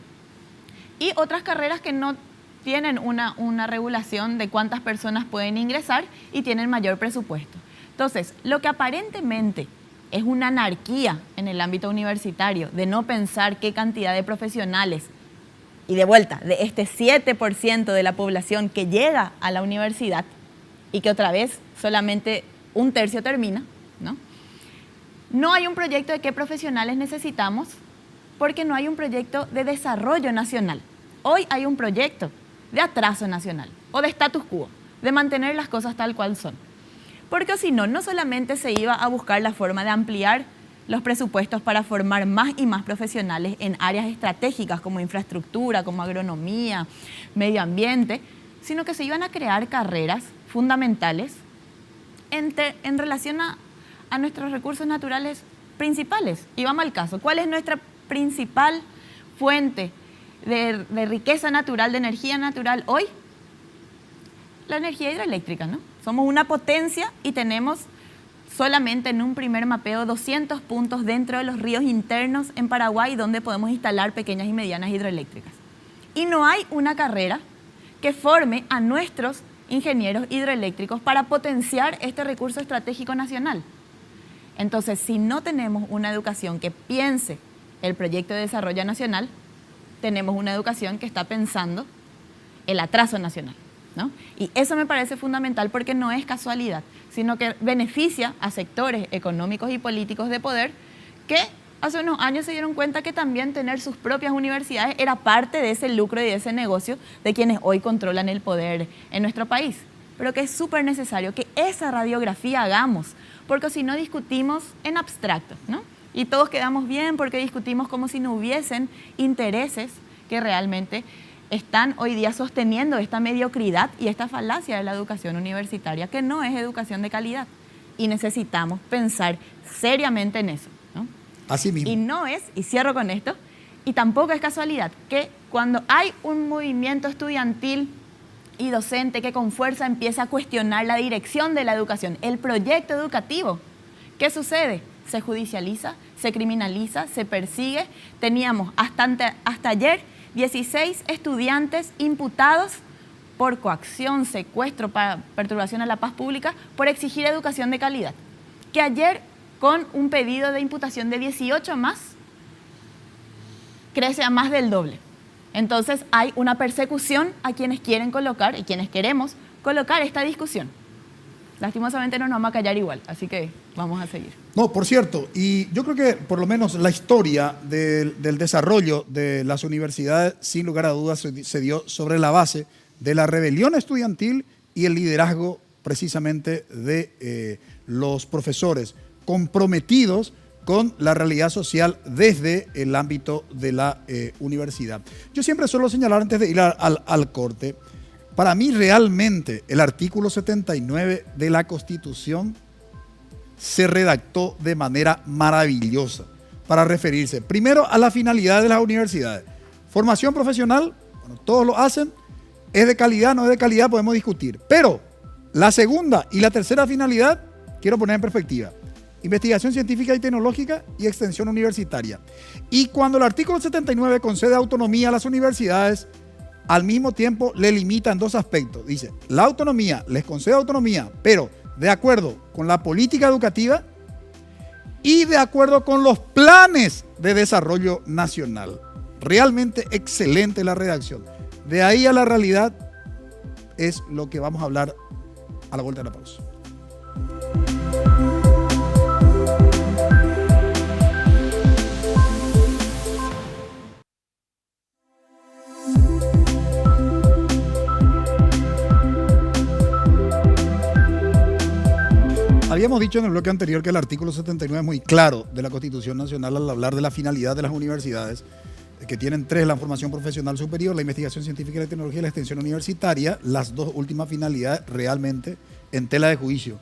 Y otras carreras que no tienen una regulación de cuántas personas pueden ingresar y tienen mayor presupuesto. Entonces, lo que aparentemente es una anarquía en el ámbito universitario, de no pensar qué cantidad de profesionales, y de vuelta, de este 7% de la población que llega a la universidad y que otra vez solamente 1/3 termina, ¿no? No hay un proyecto de qué profesionales necesitamos porque no hay un proyecto de desarrollo nacional. Hoy hay un proyecto de atraso nacional o de status quo, de mantener las cosas tal cual son. Porque si no, no solamente se iba a buscar la forma de ampliar los presupuestos para formar más y más profesionales en áreas estratégicas como infraestructura, como agronomía, medio ambiente, sino que se iban a crear carreras fundamentales en relación a nuestros recursos naturales principales. Y vamos al caso. ¿Cuál es nuestra principal fuente de riqueza natural, de energía natural hoy? La energía hidroeléctrica, ¿no? Somos una potencia y tenemos solamente en un primer mapeo 200 puntos dentro de los ríos internos en Paraguay donde podemos instalar pequeñas y medianas hidroeléctricas. Y no hay una carrera que forme a nuestros ingenieros hidroeléctricos para potenciar este recurso estratégico nacional. Entonces, si no tenemos una educación que piense el proyecto de desarrollo nacional, tenemos una educación que está pensando el atraso nacional, ¿no? Y eso me parece fundamental porque no es casualidad, sino que beneficia a sectores económicos y políticos de poder que hace unos años se dieron cuenta que también tener sus propias universidades era parte de ese lucro y de ese negocio de quienes hoy controlan el poder en nuestro país. Pero que es súper necesario que esa radiografía hagamos, porque si no discutimos en abstracto, ¿no? Y todos quedamos bien porque discutimos como si no hubiesen intereses que realmente están hoy día sosteniendo esta mediocridad y esta falacia de la educación universitaria, que no es educación de calidad. Y necesitamos pensar seriamente en eso, ¿no? Así mismo. Y no es, y cierro con esto, y tampoco es casualidad que cuando hay un movimiento estudiantil y docente que con fuerza empieza a cuestionar la dirección de la educación, el proyecto educativo, ¿qué sucede? Se judicializa, se criminaliza, se persigue. Teníamos hasta ayer 16 estudiantes imputados por coacción, secuestro, perturbación a la paz pública, por exigir educación de calidad. Que ayer, con un pedido de imputación de 18 más, crece a más del doble. Entonces hay una persecución a quienes quieren colocar y quienes queremos colocar esta discusión. Lastimosamente no nos vamos a callar igual, así que vamos a seguir. No, por cierto, y yo creo que por lo menos la historia del desarrollo de las universidades, sin lugar a dudas, se dio sobre la base de la rebelión estudiantil y el liderazgo precisamente de los profesores comprometidos con la realidad social desde el ámbito de la universidad. Yo siempre suelo señalar antes de ir al corte, para mí realmente el artículo 79 de la Constitución se redactó de manera maravillosa para referirse primero a la finalidad de las universidades. Formación profesional, bueno, todos lo hacen, es de calidad, no es de calidad, podemos discutir. Pero la segunda y la tercera finalidad, quiero poner en perspectiva. Investigación científica y tecnológica y extensión universitaria. Y cuando el artículo 79 concede autonomía a las universidades, al mismo tiempo le limita en dos aspectos. Dice, la autonomía, les concede autonomía, pero de acuerdo con la política educativa y de acuerdo con los planes de desarrollo nacional. Realmente excelente la redacción. De ahí a la realidad es lo que vamos a hablar a la vuelta de la pausa. Habíamos dicho en el bloque anterior que el artículo 79 es muy claro de la Constitución Nacional al hablar de la finalidad de las universidades, que tienen tres: la formación profesional superior, la investigación científica y la tecnología y la extensión universitaria. Las dos últimas finalidades realmente en tela de juicio,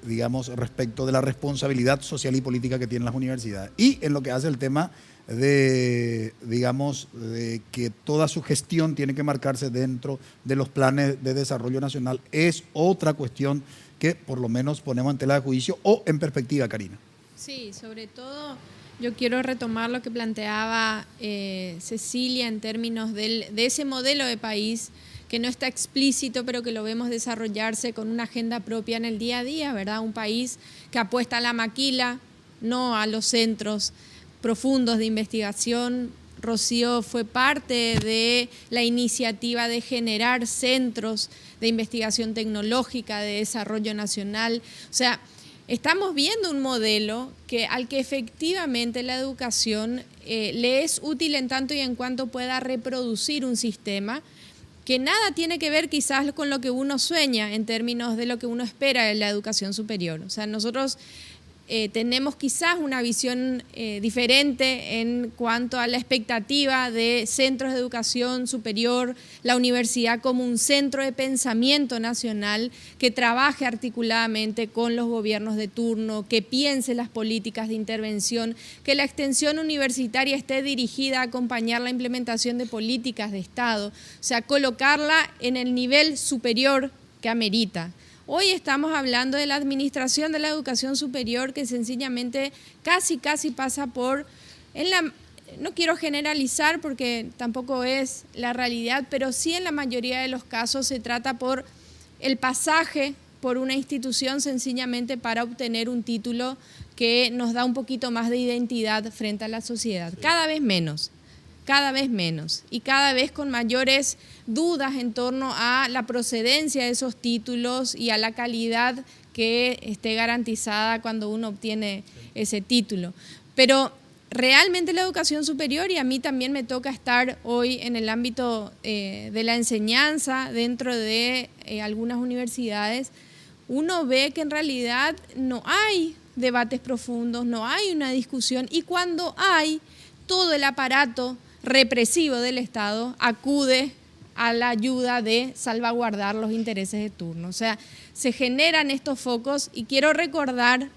digamos, respecto de la responsabilidad social y política que tienen las universidades. Y en lo que hace el tema de, digamos, de que toda su gestión tiene que marcarse dentro de los planes de desarrollo nacional, es otra cuestión que por lo menos ponemos en tela de juicio o en perspectiva, Karina. Sí, sobre todo yo quiero retomar lo que planteaba Cecilia en términos de ese modelo de país que no está explícito, pero que lo vemos desarrollarse con una agenda propia en el día a día, ¿verdad? Un país que apuesta a la maquila, no a los centros profundos de investigación. Rocío fue parte de la iniciativa de generar centros de investigación tecnológica, de desarrollo nacional. O sea, estamos viendo un modelo al que efectivamente la educación le es útil en tanto y en cuanto pueda reproducir un sistema que nada tiene que ver quizás con lo que uno sueña en términos de lo que uno espera de la educación superior. O sea, nosotros tenemos quizás una visión diferente en cuanto a la expectativa de centros de educación superior, la universidad como un centro de pensamiento nacional que trabaje articuladamente con los gobiernos de turno, que piense las políticas de intervención, que la extensión universitaria esté dirigida a acompañar la implementación de políticas de Estado, o sea, colocarla en el nivel superior que amerita. Hoy estamos hablando de la administración de la educación superior que sencillamente casi pasa por, no quiero generalizar porque tampoco es la realidad, pero sí en la mayoría de los casos se trata por el pasaje por una institución sencillamente para obtener un título que nos da un poquito más de identidad frente a la sociedad. Cada vez menos y cada vez con mayores dudas en torno a la procedencia de esos títulos y a la calidad que esté garantizada cuando uno obtiene ese título. Pero realmente la educación superior, y a mí también me toca estar hoy en el ámbito de la enseñanza dentro de algunas universidades, uno ve que en realidad no hay debates profundos, no hay una discusión, y cuando hay, todo el aparato represivo del Estado acude a la ayuda de salvaguardar los intereses de turno. O sea, se generan estos focos, y quiero recordar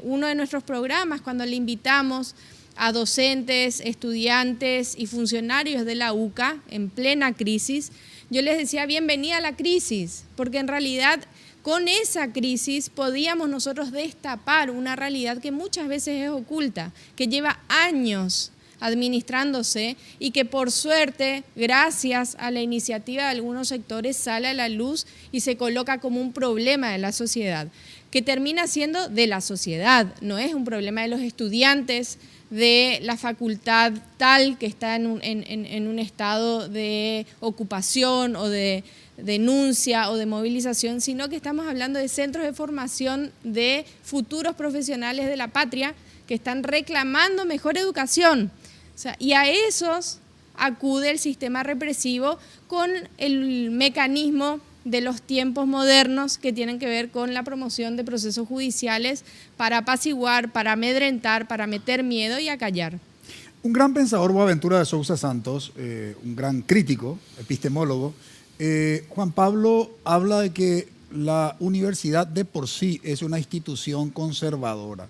uno de nuestros programas cuando le invitamos a docentes, estudiantes y funcionarios de la UCA en plena crisis. Yo les decía, bienvenida a la crisis, porque en realidad con esa crisis podíamos nosotros destapar una realidad que muchas veces es oculta, que lleva años administrándose y que por suerte, gracias a la iniciativa de algunos sectores, sale a la luz y se coloca como un problema de la sociedad, que termina siendo de la sociedad, no es un problema de los estudiantes de la facultad tal que está en un estado de ocupación o de denuncia o de movilización, sino que estamos hablando de centros de formación de futuros profesionales de la patria que están reclamando mejor educación. O sea, y a esos acude el sistema represivo con el mecanismo de los tiempos modernos que tienen que ver con la promoción de procesos judiciales para apaciguar, para amedrentar, para meter miedo y acallar. Un gran pensador, Boaventura de Sousa Santos, un gran crítico, epistemólogo, Juan Pablo habla de que la universidad de por sí es una institución conservadora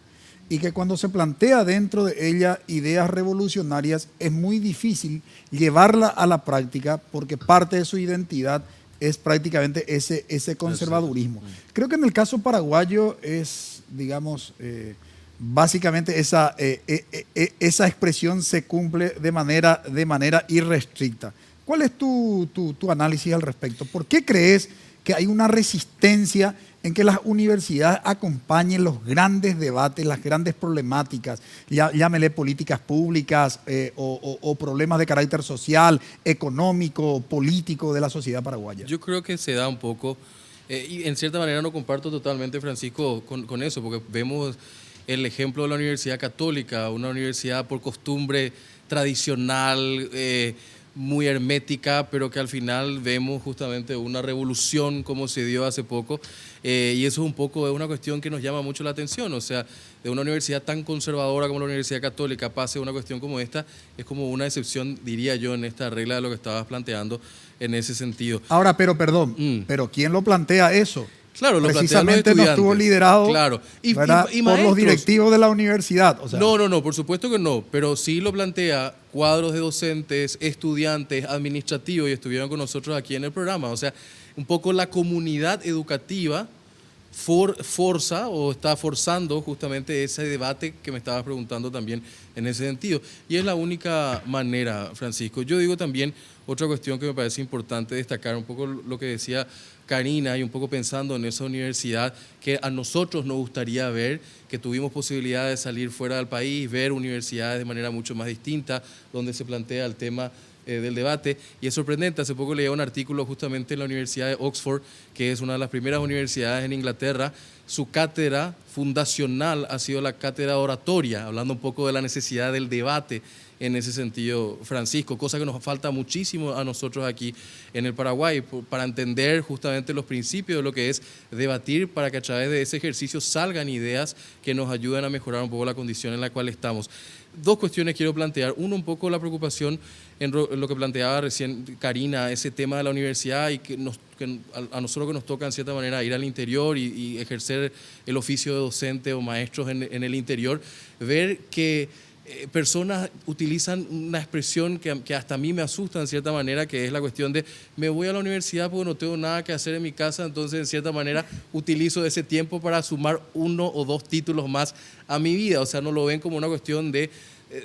y que cuando se plantea dentro de ella ideas revolucionarias es muy difícil llevarla a la práctica porque parte de su identidad es prácticamente ese conservadurismo. Creo que en el caso paraguayo es, digamos, básicamente esa expresión se cumple de manera irrestricta. ¿Cuál es tu análisis al respecto? ¿Por qué crees que hay una resistencia en que las universidades acompañen los grandes debates, las grandes problemáticas, llámele políticas públicas o problemas de carácter social, económico, político de la sociedad paraguaya? Yo creo que se da un poco, y en cierta manera no comparto totalmente, Francisco, con eso, porque vemos el ejemplo de la Universidad Católica, una universidad por costumbre tradicional, muy hermética, pero que al final vemos justamente una revolución como se dio hace poco, y eso es un poco es una cuestión que nos llama mucho la atención. O sea, de una universidad tan conservadora como la Universidad Católica pase una cuestión como esta, es como una excepción, diría yo, en esta regla de lo que estabas planteando en ese sentido. Ahora, perdón, pero ¿quién lo plantea eso? Claro, lo precisamente no estuvo liderado, claro. y por los directivos de la universidad. O sea. No, por supuesto que no, pero sí lo plantea cuadros de docentes, estudiantes, administrativos, y estuvieron con nosotros aquí en el programa. O sea, un poco la comunidad educativa forza o está forzando justamente ese debate que me estabas preguntando también en ese sentido. Y es la única manera, Francisco. Yo digo también otra cuestión que me parece importante destacar, un poco lo que decía Karina, y un poco pensando en esa universidad que a nosotros nos gustaría ver, que tuvimos posibilidad de salir fuera del país, ver universidades de manera mucho más distinta, donde se plantea el tema del debate, y es sorprendente. Hace poco leía un artículo justamente en la Universidad de Oxford, que es una de las primeras universidades en Inglaterra. Su cátedra fundacional ha sido la cátedra oratoria, hablando un poco de la necesidad del debate en ese sentido, Francisco, cosa que nos falta muchísimo a nosotros aquí en el Paraguay, para entender justamente los principios de lo que es debatir, para que a través de ese ejercicio salgan ideas que nos ayuden a mejorar un poco la condición en la cual estamos. Dos cuestiones quiero plantear. Uno, un poco la preocupación en lo que planteaba recién Karina, ese tema de la universidad y que a nosotros que nos toca en cierta manera ir al interior y ejercer el oficio de docente o maestros en el interior, ver que personas utilizan una expresión que hasta a mí me asusta en cierta manera, que es la cuestión de me voy a la universidad porque no tengo nada que hacer en mi casa, entonces en cierta manera utilizo ese tiempo para sumar 1 o 2 títulos más a mi vida. O sea, no lo ven como una cuestión de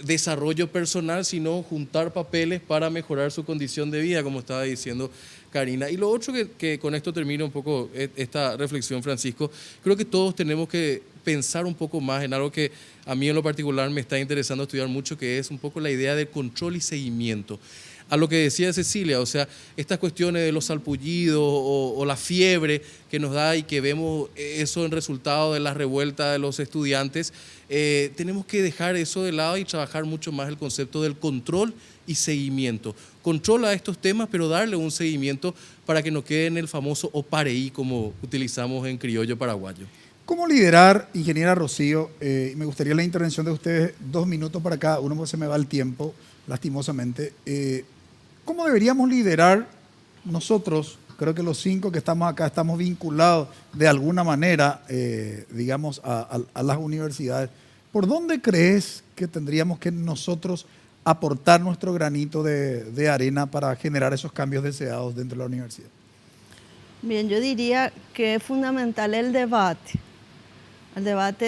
desarrollo personal, sino juntar papeles para mejorar su condición de vida, como estaba diciendo Karina. Y lo otro que con esto termino un poco esta reflexión, Francisco, creo que todos tenemos que pensar un poco más en algo que a mí en lo particular me está interesando estudiar mucho, que es un poco la idea del control y seguimiento. A lo que decía Cecilia, o sea, estas cuestiones de los salpullidos o la fiebre que nos da y que vemos eso en resultado de las revueltas de los estudiantes, tenemos que dejar eso de lado y trabajar mucho más el concepto del control y seguimiento. Controla estos temas, pero darle un seguimiento para que no quede en el famoso opareí, como utilizamos en criollo paraguayo. ¿Cómo liderar, ingeniera Rocío? Me gustaría la intervención de ustedes, 2 minutos para cada uno, porque se me va el tiempo, lastimosamente. ¿Cómo deberíamos liderar nosotros? Creo que los 5 que estamos acá estamos vinculados de alguna manera, digamos, a las universidades. ¿Por dónde crees que tendríamos que nosotros aportar nuestro granito de arena para generar esos cambios deseados dentro de la universidad? Bien, yo diría que es fundamental el debate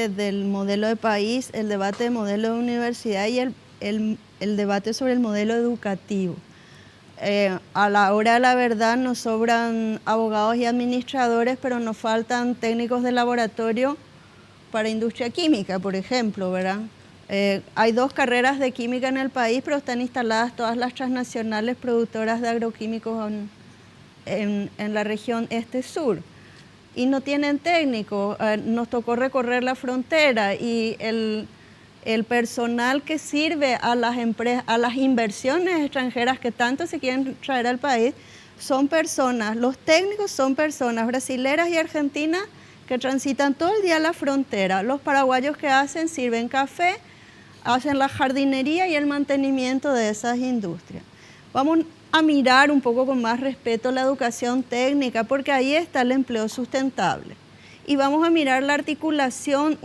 del modelo de país, el debate del modelo de universidad y el debate sobre el modelo educativo. A la hora de la verdad nos sobran abogados y administradores, pero nos faltan técnicos de laboratorio para industria química, por ejemplo, ¿verdad? Hay 2 carreras de química en el país, pero están instaladas todas las transnacionales productoras de agroquímicos en la región este-sur. Y no tienen técnicos. Nos tocó recorrer la frontera y el personal que sirve a las empresas, a las inversiones extranjeras que tanto se quieren traer al país, son personas, los técnicos son personas brasileras y argentinas que transitan todo el día la frontera. Los paraguayos que hacen, sirven café, hacen la jardinería y el mantenimiento de esas industrias. Vamos a mirar un poco con más respeto la educación técnica, porque ahí está el empleo sustentable. Y vamos a mirar la articulación,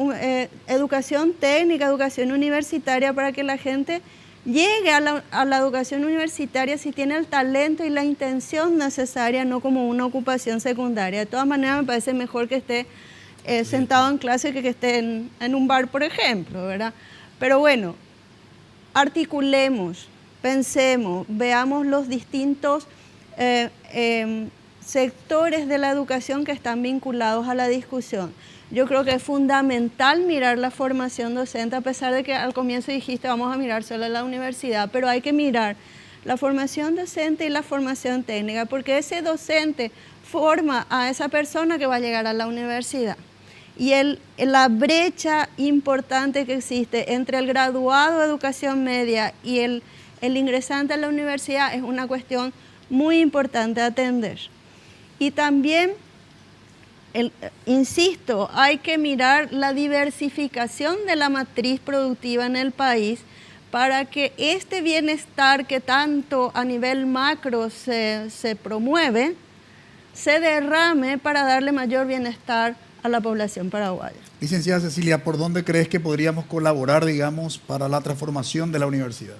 educación técnica, educación universitaria, para que la gente llegue a la educación universitaria si tiene el talento y la intención necesaria, no como una ocupación secundaria. De todas maneras, me parece mejor que esté sentado en clase que esté en un bar, por ejemplo, ¿verdad? Pero bueno, articulemos, pensemos, veamos los distintos sectores de la educación que están vinculados a la discusión. Yo creo que es fundamental mirar la formación docente, a pesar de que al comienzo dijiste vamos a mirar solo la universidad, pero hay que mirar la formación docente y la formación técnica, porque ese docente forma a esa persona que va a llegar a la universidad. Y la brecha importante que existe entre el graduado de educación media y el ingresante a la universidad es una cuestión muy importante a atender. Y también, insisto, hay que mirar la diversificación de la matriz productiva en el país para que este bienestar que tanto a nivel macro se promueve, se derrame para darle mayor bienestar a la población paraguaya. Licenciada Cecilia, ¿por dónde crees que podríamos colaborar, digamos, para la transformación de la universidad?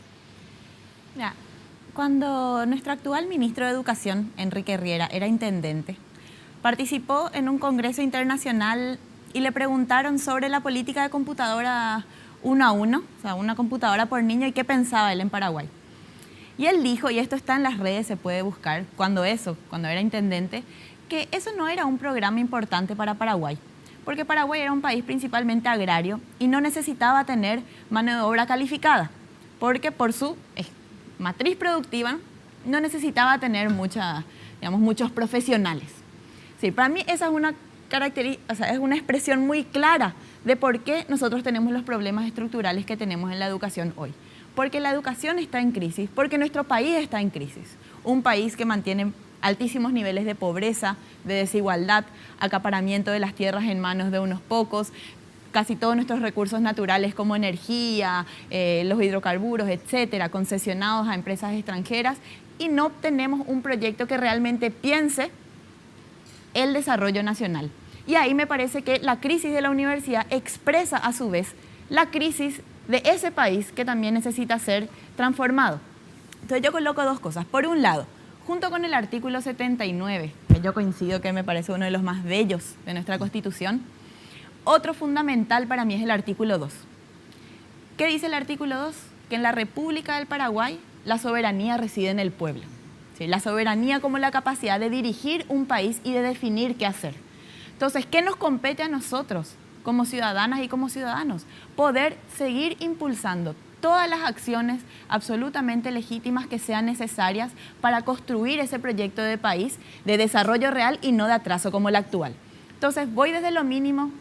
Mira, cuando nuestro actual ministro de Educación, Enrique Riera, era intendente, participó en un congreso internacional y le preguntaron sobre la política de computadora 1 a 1, o sea, una computadora por niño, y qué pensaba él en Paraguay. Y él dijo, y esto está en las redes, se puede buscar, cuando era intendente, que eso no era un programa importante para Paraguay, porque Paraguay era un país principalmente agrario y no necesitaba tener mano de obra calificada, porque por su matriz productiva no necesitaba tener muchos profesionales. Sí, para mí esa es una es una expresión muy clara de por qué nosotros tenemos los problemas estructurales que tenemos en la educación hoy. Porque la educación está en crisis, porque nuestro país está en crisis. Un país que mantiene altísimos niveles de pobreza, de desigualdad, acaparamiento de las tierras en manos de unos pocos, casi todos nuestros recursos naturales como energía, los hidrocarburos, etcétera, concesionados a empresas extranjeras, y no tenemos un proyecto que realmente piense el desarrollo nacional. Y ahí me parece que la crisis de la universidad expresa a su vez la crisis de ese país que también necesita ser transformado. Entonces yo coloco dos cosas. Por un lado, junto con el artículo 79, que yo coincido que me parece uno de los más bellos de nuestra Constitución, otro fundamental para mí es el artículo 2. ¿Qué dice el artículo 2? Que en la República del Paraguay la soberanía reside en el pueblo. ¿Sí? La soberanía como la capacidad de dirigir un país y de definir qué hacer. Entonces, ¿qué nos compete a nosotros como ciudadanas y como ciudadanos? Poder seguir impulsando todas las acciones absolutamente legítimas que sean necesarias para construir ese proyecto de país de desarrollo real y no de atraso como el actual. Entonces, voy desde lo mínimo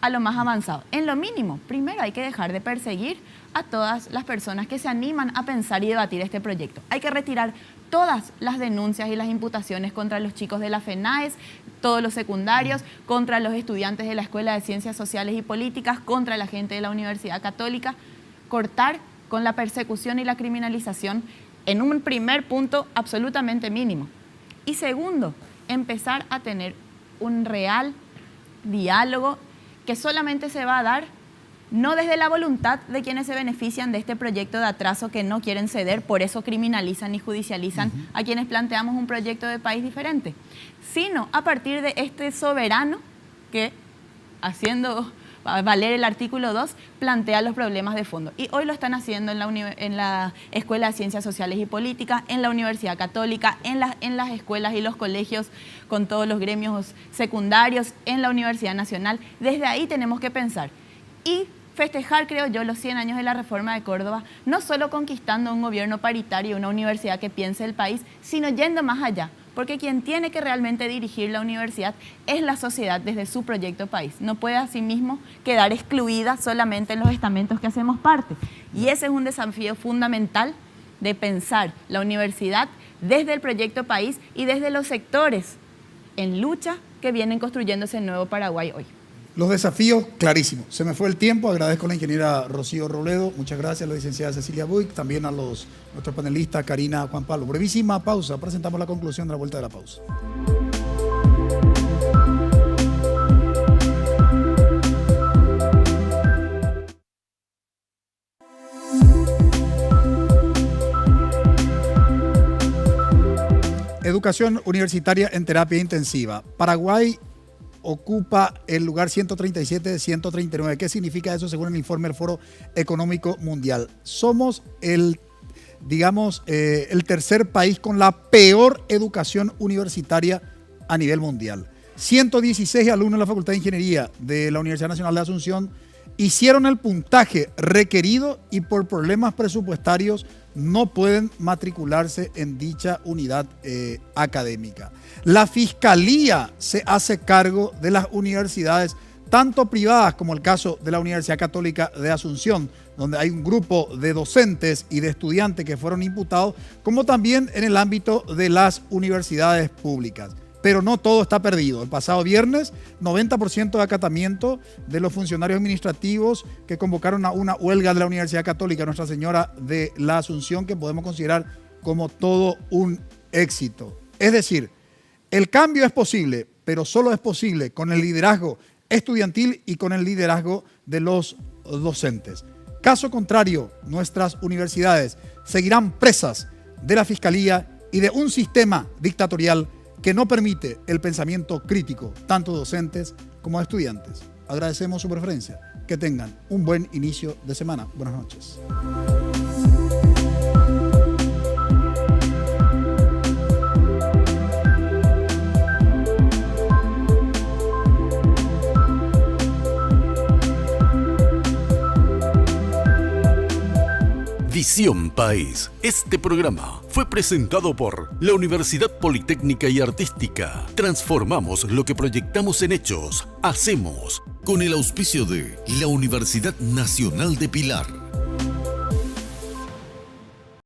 a lo más avanzado. En lo mínimo, primero hay que dejar de perseguir a todas las personas que se animan a pensar y debatir este proyecto. Hay que retirar todas las denuncias y las imputaciones contra los chicos de la FENAES, todos los secundarios, contra los estudiantes de la Escuela de Ciencias Sociales y Políticas, contra la gente de la Universidad Católica, cortar con la persecución y la criminalización en un primer punto absolutamente mínimo. Y segundo, empezar a tener un real diálogo que solamente se va a dar no desde la voluntad de quienes se benefician de este proyecto de atraso que no quieren ceder, por eso criminalizan y judicializan a quienes planteamos un proyecto de país diferente, sino a partir de este soberano que, haciendo valer el artículo 2, plantea los problemas de fondo. Y hoy lo están haciendo en la Escuela de Ciencias Sociales y Políticas, en la Universidad Católica, en las escuelas y los colegios con todos los gremios secundarios, en la Universidad Nacional. Desde ahí tenemos que pensar. Y festejar, creo yo, los 100 años de la Reforma de Córdoba, no solo conquistando un gobierno paritario y una universidad que piense el país, sino yendo más allá, porque quien tiene que realmente dirigir la universidad es la sociedad desde su proyecto país. No puede asimismo quedar excluida solamente en los estamentos que hacemos parte. Y ese es un desafío fundamental de pensar la universidad desde el proyecto país y desde los sectores en lucha que vienen construyendo ese nuevo Paraguay hoy. Los desafíos, clarísimos. Se me fue el tiempo. Agradezco a la ingeniera Rocío Robledo. Muchas gracias a la licenciada Cecilia Buick. También a nuestros panelistas, Karina, Juan Pablo. Brevísima pausa. Presentamos la conclusión de la vuelta de la pausa. Educación universitaria en terapia intensiva. Paraguay ocupa el lugar 137 de 139. ¿Qué significa eso según el informe del Foro Económico Mundial? Somos el tercer país con la peor educación universitaria a nivel mundial. 116 alumnos de la Facultad de Ingeniería de la Universidad Nacional de Asunción hicieron el puntaje requerido y por problemas presupuestarios no pueden matricularse en dicha unidad académica. La Fiscalía se hace cargo de las universidades, tanto privadas como el caso de la Universidad Católica de Asunción, donde hay un grupo de docentes y de estudiantes que fueron imputados, como también en el ámbito de las universidades públicas. Pero no todo está perdido. El pasado viernes, 90% de acatamiento de los funcionarios administrativos que convocaron a una huelga de la Universidad Católica Nuestra Señora de la Asunción, que podemos considerar como todo un éxito. Es decir, el cambio es posible, pero solo es posible con el liderazgo estudiantil y con el liderazgo de los docentes. Caso contrario, nuestras universidades seguirán presas de la Fiscalía y de un sistema dictatorial que no permite el pensamiento crítico, tanto docentes como estudiantes. Agradecemos su preferencia. Que tengan un buen inicio de semana. Buenas noches. Visión País. Este programa fue presentado por la Universidad Politécnica y Artística. Transformamos lo que proyectamos en hechos. Hacemos. Con el auspicio de la Universidad Nacional de Pilar.